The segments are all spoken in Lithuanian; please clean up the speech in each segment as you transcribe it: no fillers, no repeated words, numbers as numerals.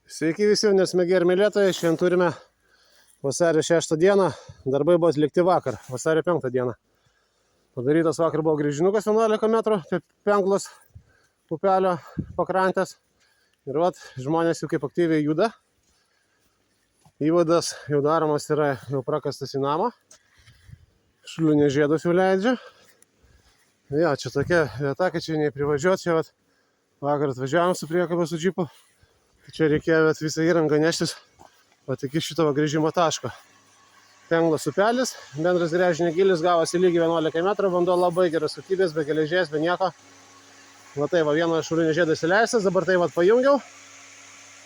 Sveiki visi, nesmegi ir mylėtojai. Šiandien turime vasario 6 dieną. Darbai buvo atlikti vakar, vasario 5 dieną. Padarytas vakar buvo grįžinukas 11 metrų, Penglos upelio pakrantės. Ir vat, žmonės jau kaip aktyviai juda. Įvadas jau daromas yra, jau prakastas į namą. Šulinės žiedus jau leidžia. Ja, čia tokia vieta, kad čia neprivažiuot. Čia vat, vakar atvažiavom su priekaba su džipu. Čia reikėjo visą įrangą neštis iki šito grįžimo taško. Penglos upelis, bendras gręžinio gilis gavosi lygiai 11 metrų, vanduo labai geras kokybės, be geležies, be nieko. Va tai va, vieno šulinio žiedas įleistas, dabar tai va pajungiau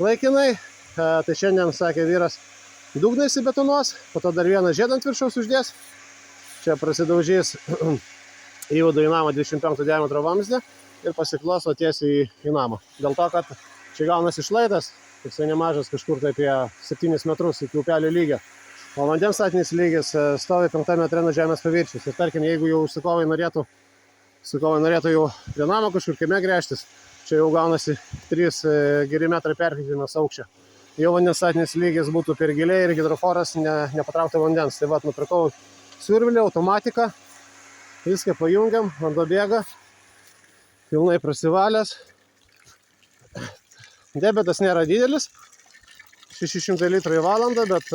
laikinai. Tai šiandien, sakė vyras, dugną įsibetonuos, po to dar vieną žiedą ant viršaus uždės. Čia prasidaužys įvadų į namą 25 diametro vamzdį ir pasiklos tiesiai į namą. Dėl to, kad čia gaunasi šlaitas, toksai nemažas, kažkur tai apie 7 metrus iki upelio lygio. O vandens statinis lygis stovi 5 metre nuo žemės paviršiaus. Ir tarkim, jeigu jau užsakovai norėtų jau prie namo kažkur kieme gręžtis, čia jau gaunasi 3 geri metrai perkėtimas aukščio. Jau vandens statinis lygis būtų per giliai ir hidroforas nepatrauktų vandens. Tai vat, nupirkau siurblį, automatiką, viską pajungiam, vanduo bėga, pilnai prasivalęs. Debetas nėra didelis, 600 litrų į valandą, bet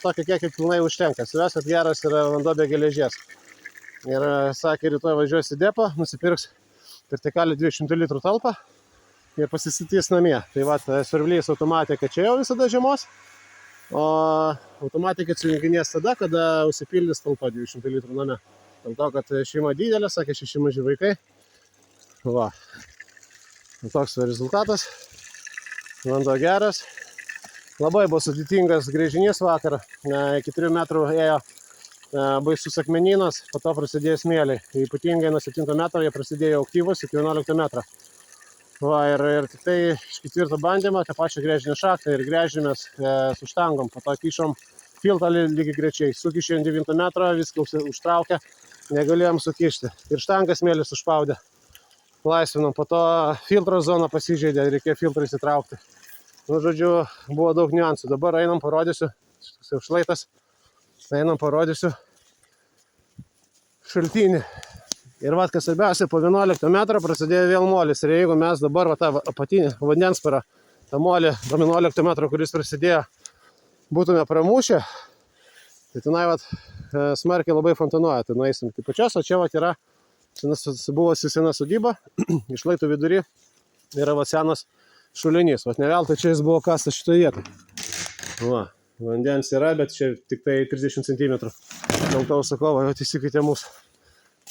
tokio kiekio pilnai užtenka. Svarbiausia, kad geras yra vanduo be geležies. Ir sakė, rytoj važiuos į depą, nusipirks vertikalį 200 litrų talpą ir pasistatys namie. Tai va, siurblys automatika čia jau visada žiemos, o automatika atsijunginės tada, kada užsipildys talpa 200 litrų name. Dėl to, kad šeima didelė, sakė, 6 maži vaikai. Va, toks rezultatas. Vanduo geras. Labai buvo sudėtingas gręžinys vakar. Iki 3 metrų ėjo baisus akmenynas, po to prasidėjo smėliai. Ypatingai nuo 7 metro jie prasidėjo aktyvus iki 11 metrą. Va, ir tik tai iš 4 bandymą tą pačią gręžinio šaktą ir gręžimės su štangom. Po to kišom filtrą lygiai grečiai. Sukišė ant 9 metro, viską užtraukė, negalėjom sukišti. Ir štangas smėlis užspaudė. Laisvinom, po to filtro zoną pasižeidė, reikėjo filtrą įsitraukti. Nu, žodžiu, buvo daug niuansų. Dabar einam, parodysiu, šlaitas, einam, parodysiu šaltinį. Ir vat, kas svarbiausia, po 11 metrų prasidėjo vėl molis. Ir jeigu mes dabar tą apatinį vandensparą, tą molį po 11 metrų, kuris prasidėjo, būtume pramušę, tai tenai vat, smarkiai labai fontanuoja. Tai nueisim iki pačios, o čia vat yra buvusi sena sodyba, iš šlaito vidury yra va senas šulinys. Vat ne veltui čia jis buvo kastas šitoje vietoje. Va, vandens yra, bet čia tik tai 30 cm. Dėl to užsakovo jau įsikaitė mūsų.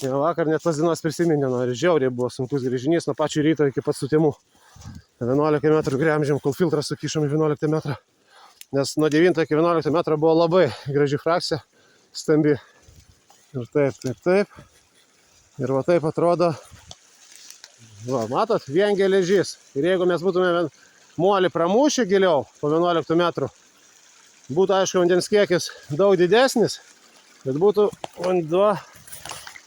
Ja, vakar net pas dienos prisiminė, ir žiauriai buvo sunkus grįžinys nuo pačių ryto iki pat sutemų. 11 metrų gremžiam, kol filtrą sukišom į 11 metrą. Nes nuo 9 iki 11 metrų buvo labai graži frakcija, stambi. Ir taip. Ir va taip atrodo, va, matot, vien geležys. Ir jeigu mes būtume molį pramušę giliau po 11 metrų, būtų, aišku, vandens kiekis daug didesnis, bet būtų vanduo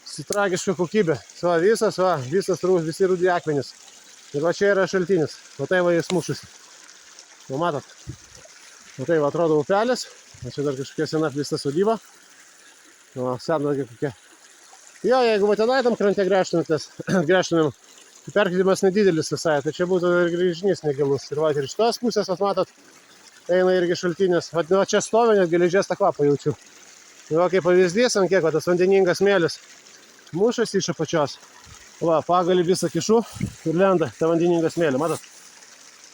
su tragiška kokybė. Va, visi rudi akmenys. Ir va čia yra šaltinis. Va tai va jis mušusi. Va, matot. Va tai va atrodo upelis. Va čia dar kažkokia sena apleista sodyba. Va, sena kokia. Jo, jeigu tenai tam krante gręžtumėm, tai perkėlimas nedidelis visai, tai čia būtų ir grįžinys negilus. Ir va, ir iš tos pusės, matot, eina irgi šaltinis. Va, čia stovi, net geležies tą kvapą jaučiu. Va, kaip pavyzdys, ant kiek va, tas vandeningas smėlis mušasi iš apačios. Va, pagalį visą kišu ir lenda tą vandeningą smėlį, matot.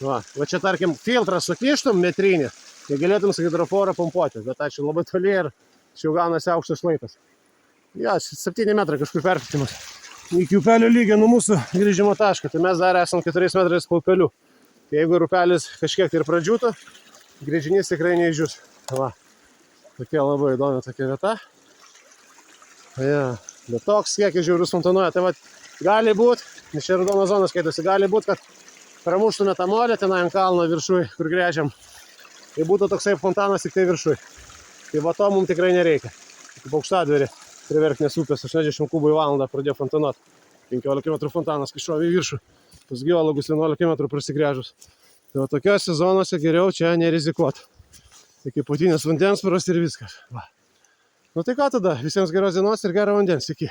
Va, čia, tarkim, filtrą sukištum metrinį, tai galėtum su hidroforą pumpuoti, bet ačiū labai toli ir čia jau gaunasi aukštas šlaitas. Ja, 7 metrai kažkur perkėtimas. Iki upelio lygio nuo mūsų grįžimo taško, tai mes dar esam 4 metrais po upeliu. Tai jeigu upelis kažkiek tai ir pradžiūtų, grįžinys tikrai neišdžius. Va, tokia labai įdomi tokia vieta. Ja, bet toks kiekis žiaurus fontanuoja. Tai va, gali būt, nes čia raudono zonos skaitosi, gali būt, kad pramuštume tą molį tenai ant kalno viršui, kur gręžiam. Tai būtų toksai fontanas tik tai viršui. Tai va to mums tikrai nereikia. Kaip aukštadverį. Prie Verknės upės 80 kubų į valandą pradėjo fontanuoti. 15 metrų fontanas, kai šovė į viršų. Pas geologus 11 metrų prasigręžus. Tai va tokiuose zonose geriau čia nerizikuoti. Iki putinės vandensparos ir viskas. Va. Nu tai ką tada, visiems geros dienos ir gero vandens, iki.